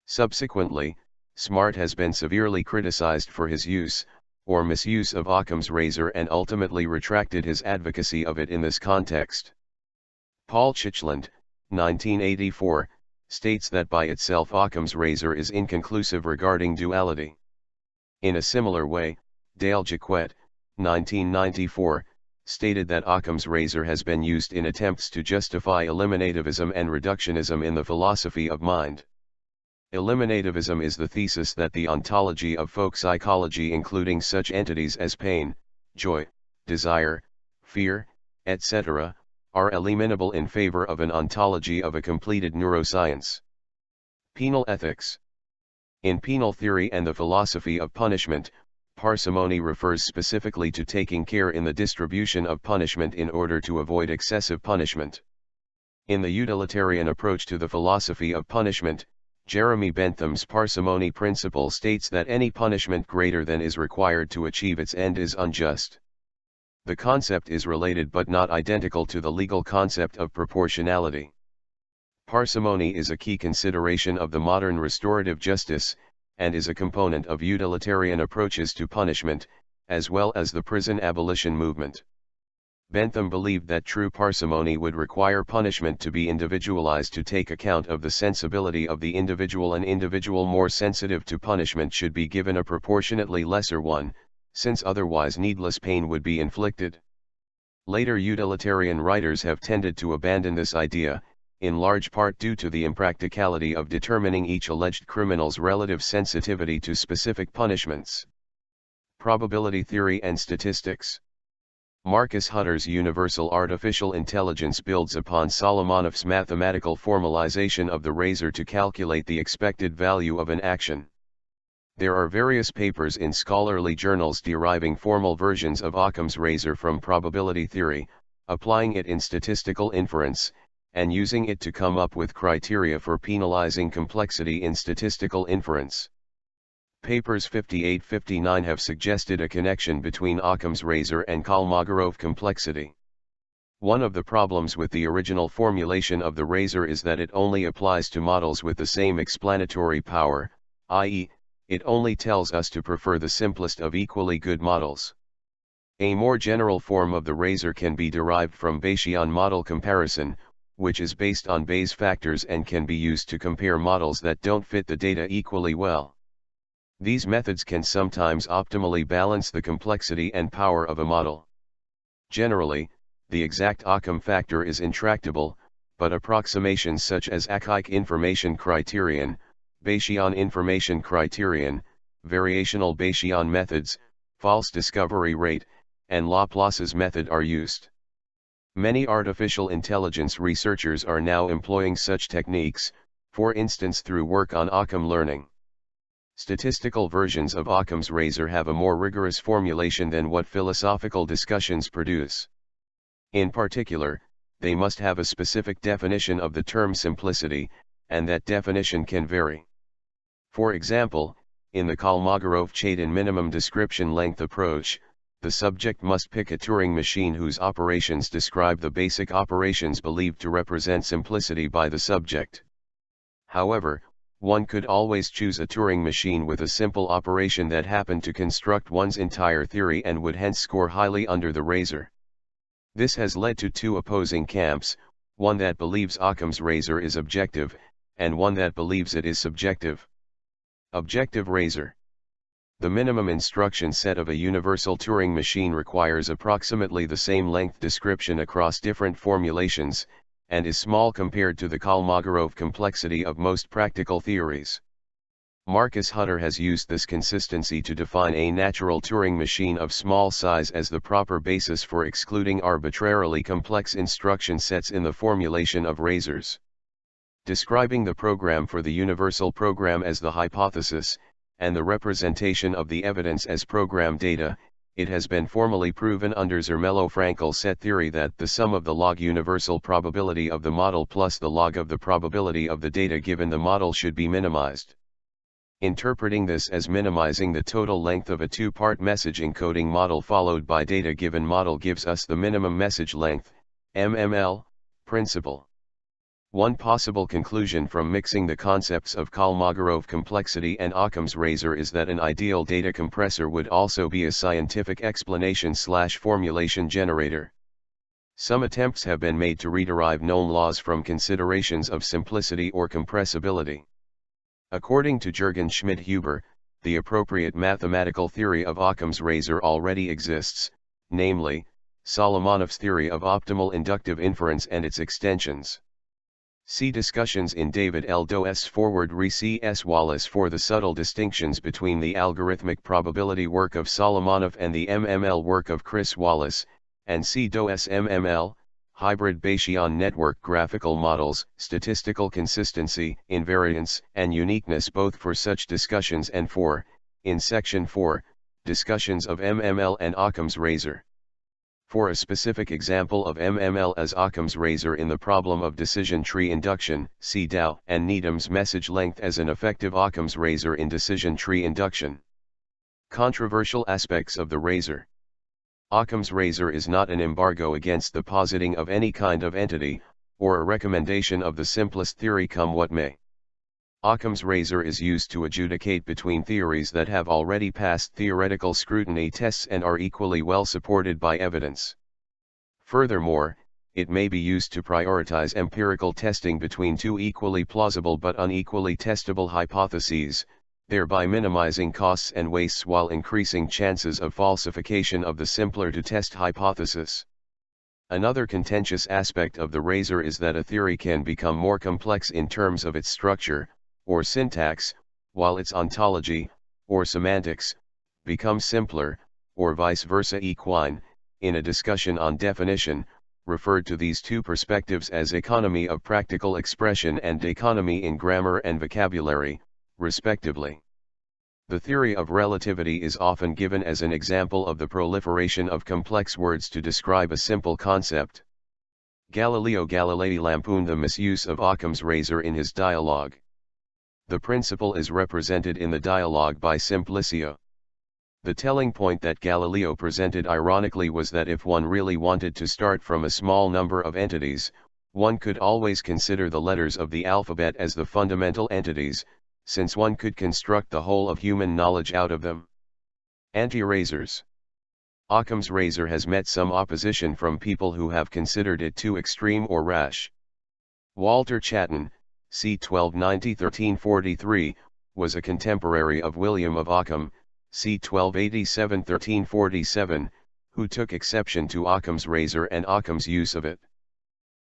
Subsequently, Smart has been severely criticized for his use, or misuse of Occam's razor and ultimately retracted his advocacy of it in this context. Paul Chichland, 1984, states that by itself Occam's razor is inconclusive regarding duality. In a similar way, Dale Jacquet, 1994, stated that Occam's razor has been used in attempts to justify eliminativism and reductionism in the philosophy of mind. Eliminativism is the thesis that the ontology of folk psychology, including such entities as pain, joy, desire, fear, etc., are eliminable in favor of an ontology of a completed neuroscience. Penal ethics. In penal theory and the philosophy of punishment, parsimony refers specifically to taking care in the distribution of punishment in order to avoid excessive punishment. In the utilitarian approach to the philosophy of punishment, Jeremy Bentham's parsimony principle states that any punishment greater than is required to achieve its end is unjust. The concept is related but not identical to the legal concept of proportionality. Parsimony is a key consideration of the modern restorative justice, and is a component of utilitarian approaches to punishment, as well as the prison abolition movement. Bentham believed that true parsimony would require punishment to be individualized to take account of the sensibility of the individual. An individual more sensitive to punishment should be given a proportionately lesser one, since otherwise needless pain would be inflicted. Later utilitarian writers have tended to abandon this idea, in large part due to the impracticality of determining each alleged criminal's relative sensitivity to specific punishments. Probability theory and statistics. Marcus Hutter's universal artificial intelligence builds upon Solomonov's mathematical formalization of the razor to calculate the expected value of an action. There are various papers in scholarly journals deriving formal versions of Occam's razor from probability theory, applying it in statistical inference, and using it to come up with criteria for penalizing complexity in statistical inference. Papers 58–59 have suggested a connection between Occam's razor and Kolmogorov complexity. One of the problems with the original formulation of the razor is that it only applies to models with the same explanatory power, i.e., it only tells us to prefer the simplest of equally good models. A more general form of the razor can be derived from Bayesian model comparison, which is based on Bayes factors and can be used to compare models that don't fit the data equally well. These methods can sometimes optimally balance the complexity and power of a model. Generally, the exact Occam factor is intractable, but approximations such as archaic information criterion, Bayesian information criterion, variational Bayesian methods, false discovery rate, and Laplace's method are used. Many artificial intelligence researchers are now employing such techniques, for instance through work on Occam learning. Statistical versions of Occam's Razor have a more rigorous formulation than what philosophical discussions produce. In particular, they must have a specific definition of the term simplicity, and that definition can vary. For example, in the Kolmogorov-Chaitin minimum description length approach, the subject must pick a Turing machine whose operations describe the basic operations believed to represent simplicity by the subject. However, one could always choose a Turing machine with a simple operation that happened to construct one's entire theory and would hence score highly under the razor. This has led to two opposing camps, one that believes Occam's razor is objective, and one that believes it is subjective. Objective razor. The minimum instruction set of a universal Turing machine requires approximately the same length description across different formulations, and is small compared to the Kolmogorov complexity of most practical theories. Marcus Hutter has used this consistency to define a natural Turing machine of small size as the proper basis for excluding arbitrarily complex instruction sets in the formulation of razors. Describing the program for the universal program as the hypothesis, and the representation of the evidence as program data, it has been formally proven under Zermelo-Frankel set theory that the sum of the log universal probability of the model plus the log of the probability of the data given the model should be minimized. Interpreting this as minimizing the total length of a two-part message encoding model followed by data given model gives us the minimum message length, MML, principle. One possible conclusion from mixing the concepts of Kolmogorov complexity and Occam's razor is that an ideal data compressor would also be a scientific explanation/formulation generator. Some attempts have been made to rederive known laws from considerations of simplicity or compressibility. According to Jürgen Schmidt-Huber, the appropriate mathematical theory of Occam's razor already exists, namely, Solomonov's theory of optimal inductive inference and its extensions. See discussions in David L. Doe's Forward Re C. S. Wallace for the subtle distinctions between the algorithmic probability work of Solomonov and the MML work of Chris Wallace, and see Doe's MML, Hybrid Bayesian Network Graphical Models, Statistical Consistency, Invariance, and Uniqueness both for such discussions and for, in Section 4, discussions of MML and Occam's razor. For a specific example of MML as Occam's razor in the problem of decision tree induction, see Dow and Needham's message length as an effective Occam's razor in decision tree induction. Controversial aspects of the razor. Occam's razor is not an embargo against the positing of any kind of entity, or a recommendation of the simplest theory come what may. Occam's razor is used to adjudicate between theories that have already passed theoretical scrutiny tests and are equally well supported by evidence. Furthermore, it may be used to prioritize empirical testing between two equally plausible but unequally testable hypotheses, thereby minimizing costs and wastes while increasing chances of falsification of the simpler to test hypothesis. Another contentious aspect of the razor is that a theory can become more complex in terms of its structure, or syntax, while its ontology, or semantics, becomes simpler, or vice versa. Equine, in a discussion on definition, referred to these two perspectives as economy of practical expression and economy in grammar and vocabulary, respectively. The theory of relativity is often given as an example of the proliferation of complex words to describe a simple concept. Galileo Galilei lampooned the misuse of Occam's razor in his dialogue. The principle is represented in the dialogue by Simplicio. The telling point that Galileo presented ironically was that if one really wanted to start from a small number of entities, one could always consider the letters of the alphabet as the fundamental entities, since one could construct the whole of human knowledge out of them. Anti-razors. Occam's razor has met some opposition from people who have considered it too extreme or rash. Walter Chatton, c. 1290-1343, was a contemporary of William of Ockham, c. 1287–1347, who took exception to Occams Razor and Occam's use of it.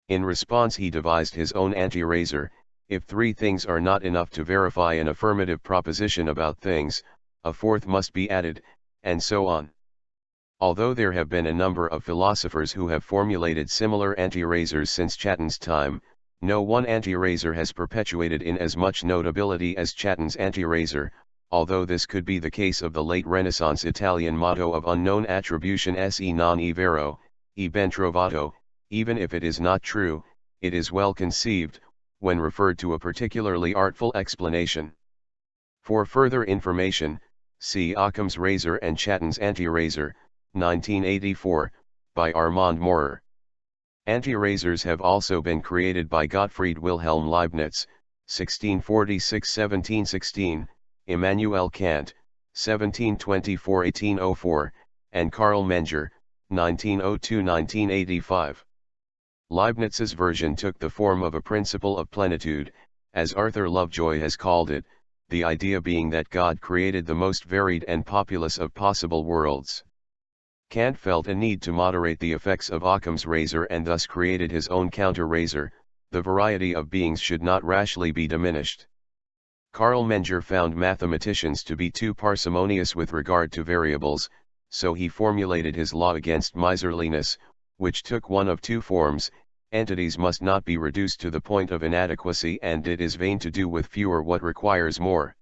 In response he devised his own anti-razor: if three things are not enough to verify an affirmative proposition about things, a fourth must be added, and so on. Although there have been a number of philosophers who have formulated similar anti-razors since Chatton's time, no one anti-razor has perpetuated in as much notability as Chatton's anti-razor, although this could be the case of the late Renaissance Italian motto of unknown attribution se non è vero, e ben trovato. Even if it is not true, it is well conceived, when referred to a particularly artful explanation. For further information, see Occam's Razor and Chatton's Anti-Razor, 1984, by Armand Maurer. Anti-razors have also been created by Gottfried Wilhelm Leibniz, 1646–1716, Immanuel Kant, 1724–1804, and Karl Menger, 1902–1985. Leibniz's version took the form of a principle of plenitude, as Arthur Lovejoy has called it, the idea being that God created the most varied and populous of possible worlds. Kant felt a need to moderate the effects of Occam's razor and thus created his own counter-razor: the variety of beings should not rashly be diminished. Karl Menger found mathematicians to be too parsimonious with regard to variables, so he formulated his law against miserliness, which took one of two forms: entities must not be reduced to the point of inadequacy, and it is vain to do with fewer what requires more.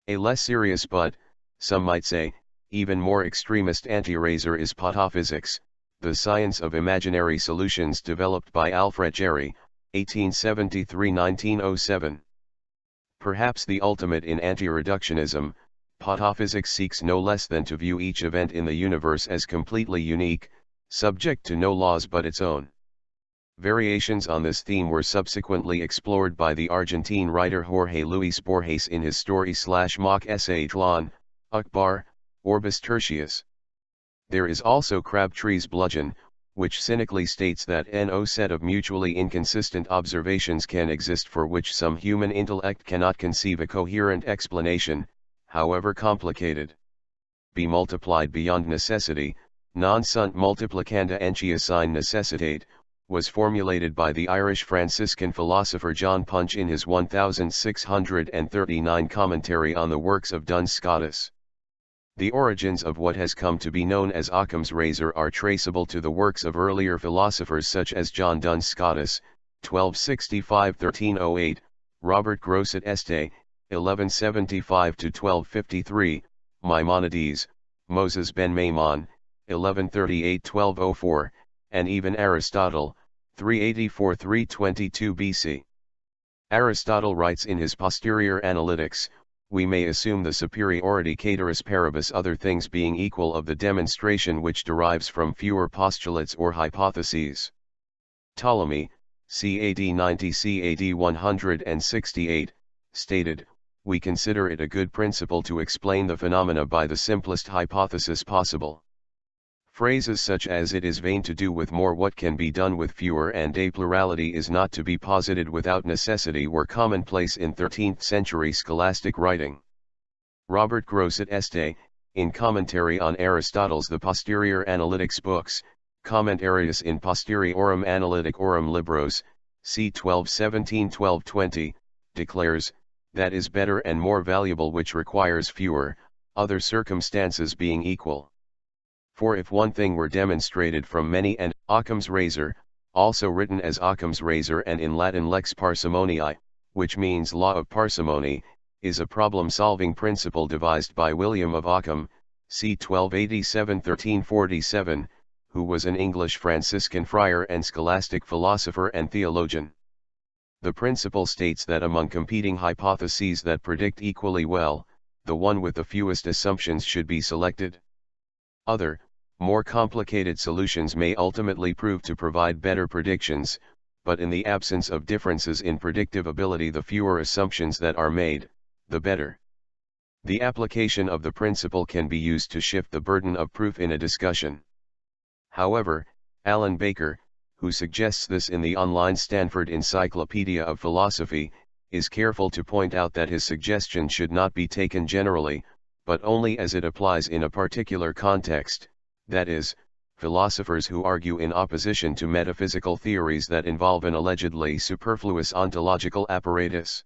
A less serious but, some might say, even more extremist anti-razor is pataphysics, the science of imaginary solutions developed by Alfred Jarry, 1873–1907. Perhaps the ultimate in anti-reductionism, pataphysics seeks no less than to view each event in the universe as completely unique, subject to no laws but its own. Variations on this theme were subsequently explored by the Argentine writer Jorge Luis Borges in his story/mock essay Tlan, Akbar, Orbis Tertius. There is also Crabtree's bludgeon, which cynically states that no set of mutually inconsistent observations can exist for which some human intellect cannot conceive a coherent explanation, however complicated. Be multiplied beyond necessity, non sunt multiplicanda entia sine necessitate, was formulated by the Irish Franciscan philosopher John Punch in his 1639 commentary on the works of Duns Scotus. The origins of what has come to be known as Occam's razor are traceable to the works of earlier philosophers such as John Duns Scotus, 1265–1308, Robert Grosset Este, 1175–1253, Maimonides, Moses ben Maimon, 1138–1204, and even Aristotle, 384–322 BC. Aristotle writes in his Posterior Analytics, "We may assume the superiority cateris paribus, other things being equal, of the demonstration which derives from fewer postulates or hypotheses." Ptolemy, c. AD 90 c. AD 168, stated, "We consider it a good principle to explain the phenomena by the simplest hypothesis possible." Phrases such as "it is vain to do with more what can be done with fewer," and "a plurality is not to be posited without necessity," were commonplace in 13th century scholastic writing. Robert Grosset Este, in commentary on Aristotle's The Posterior Analytics books, Commentarius in Posteriorum Analyticorum Libros, c. 1217–1220, declares, "That is better and more valuable which requires fewer, other circumstances being equal. For if one thing were demonstrated from many, and Occam's razor, also written as Occam's razor and in Latin lex parsimoniae, which means law of parsimony, is a problem-solving principle devised by William of Ockham, c. 1287–1347, who was an English Franciscan friar and scholastic philosopher and theologian. The principle states that among competing hypotheses that predict equally well, the one with the fewest assumptions should be selected. Other, more complicated solutions may ultimately prove to provide better predictions, but in the absence of differences in predictive ability, the fewer assumptions that are made, the better. The application of the principle can be used to shift the burden of proof in a discussion. However, Alan Baker, who suggests this in the online Stanford Encyclopedia of Philosophy, is careful to point out that his suggestion should not be taken generally, but only as it applies in a particular context, that is, philosophers who argue in opposition to metaphysical theories that involve an allegedly superfluous ontological apparatus.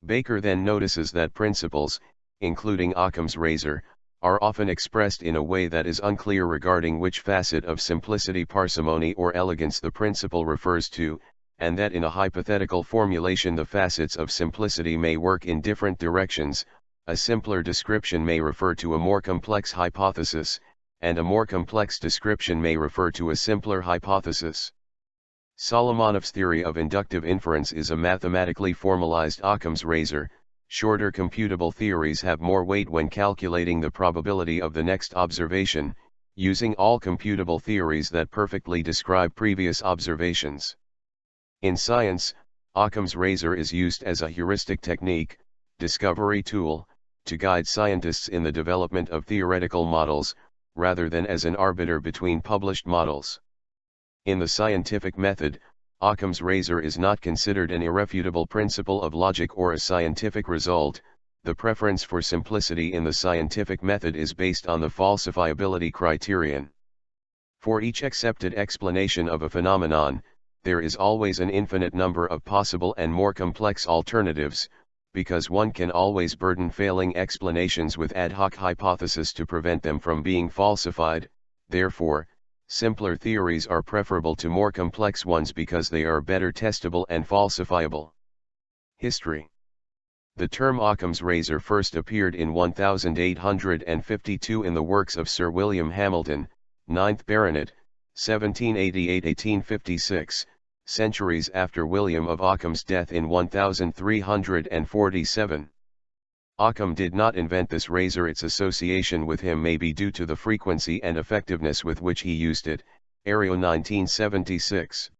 Baker then notices that principles, including Occam's razor, are often expressed in a way that is unclear regarding which facet of simplicity, parsimony, or elegance the principle refers to, and that in a hypothetical formulation the facets of simplicity may work in different directions. A simpler description may refer to a more complex hypothesis, and a more complex description may refer to a simpler hypothesis. Solomonov's theory of inductive inference is a mathematically formalized Occam's razor. Shorter computable theories have more weight when calculating the probability of the next observation, using all computable theories that perfectly describe previous observations. In science, Occam's razor is used as a heuristic technique, discovery tool, to guide scientists in the development of theoretical models, rather than as an arbiter between published models. In the scientific method, Occam's razor is not considered an irrefutable principle of logic or a scientific result. The preference for simplicity in the scientific method is based on the falsifiability criterion. For each accepted explanation of a phenomenon, there is always an infinite number of possible and more complex alternatives, because one can always burden failing explanations with ad hoc hypotheses to prevent them from being falsified. Therefore, simpler theories are preferable to more complex ones because they are better testable and falsifiable. History. The term Occam's razor first appeared in 1852 in the works of Sir William Hamilton, 9th Baronet, 1788-1856, centuries after William of Ockham's death in 1347. Occam did not invent this razor. Its association with him may be due to the frequency and effectiveness with which he used it. Ario 1976.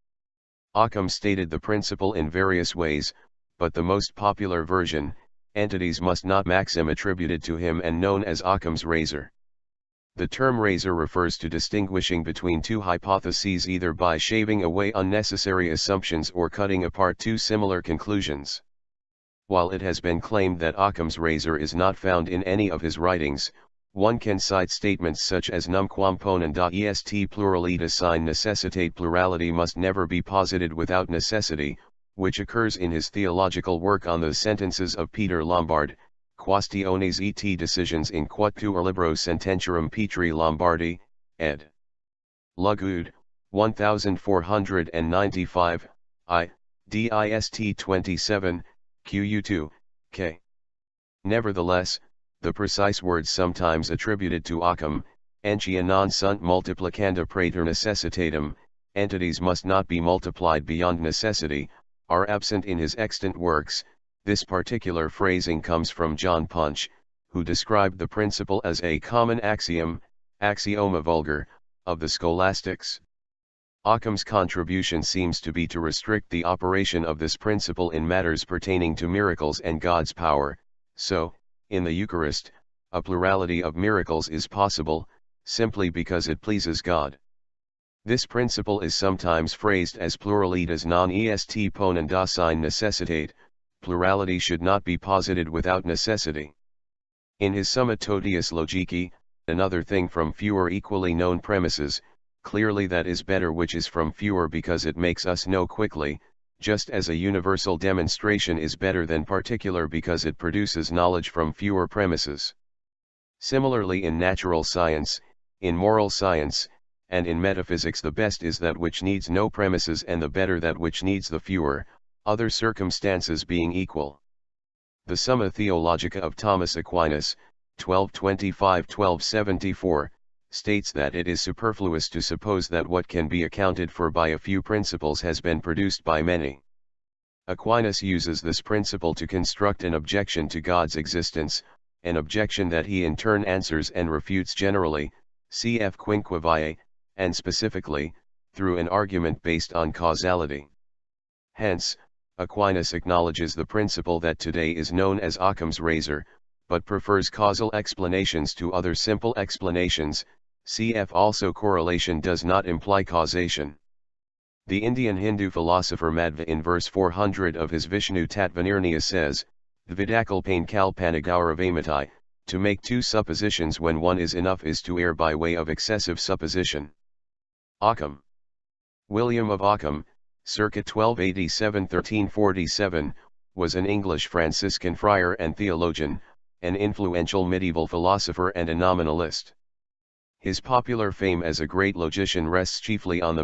Occam stated the principle in various ways, but the most popular version, entities must not maxim attributed to him and known as Occam's razor. The term razor refers to distinguishing between two hypotheses either by shaving away unnecessary assumptions or cutting apart two similar conclusions. While it has been claimed that Occam's razor is not found in any of his writings, one can cite statements such as numquam ponenda est plurality sine necessitate plurality must never be posited without necessity, which occurs in his theological work on the sentences of Peter Lombard, Quaestiones et decisions in quatuor libro sententiarum Petri Lombardi, ed. Lugud, 1495, I, dist 27, Qu2, K. Nevertheless, the precise words sometimes attributed to Occam, entia non sunt multiplicanda praeter necessitatem, entities must not be multiplied beyond necessity, are absent in his extant works. This particular phrasing comes from John Punch, who described the principle as a common axiom, axioma vulgar, of the scholastics. Occam's contribution seems to be to restrict the operation of this principle in matters pertaining to miracles and God's power. So, in the Eucharist, a plurality of miracles is possible, simply because it pleases God. This principle is sometimes phrased as pluralitas non est ponenda sine necessitate. Plurality should not be posited without necessity. In his Summa Totius Logici, another thing from fewer equally known premises, clearly that is better which is from fewer because it makes us know quickly, just as a universal demonstration is better than particular because it produces knowledge from fewer premises. Similarly in natural science, in moral science, and in metaphysics the best is that which needs no premises and the better that which needs the fewer, other circumstances being equal. The Summa Theologica of Thomas Aquinas, 1225-1274, states that it is superfluous to suppose that what can be accounted for by a few principles has been produced by many. Aquinas uses this principle to construct an objection to God's existence, an objection that he in turn answers and refutes generally, cf. Quinqueviae, and specifically, through an argument based on causality. Hence, Aquinas acknowledges the principle that today is known as Occam's razor, but prefers causal explanations to other simple explanations. Cf. Also correlation does not imply causation. The Indian Hindu philosopher Madhva in verse 400 of his Vishnu Tattvanirnaya says, Vidakalpane kalpanagauravamattai, to make two suppositions when one is enough is to err by way of excessive supposition. Occam. William of Ockham, circa 1287–1347, was an English Franciscan friar and theologian, an influential medieval philosopher and a nominalist. His popular fame as a great logician rests chiefly on the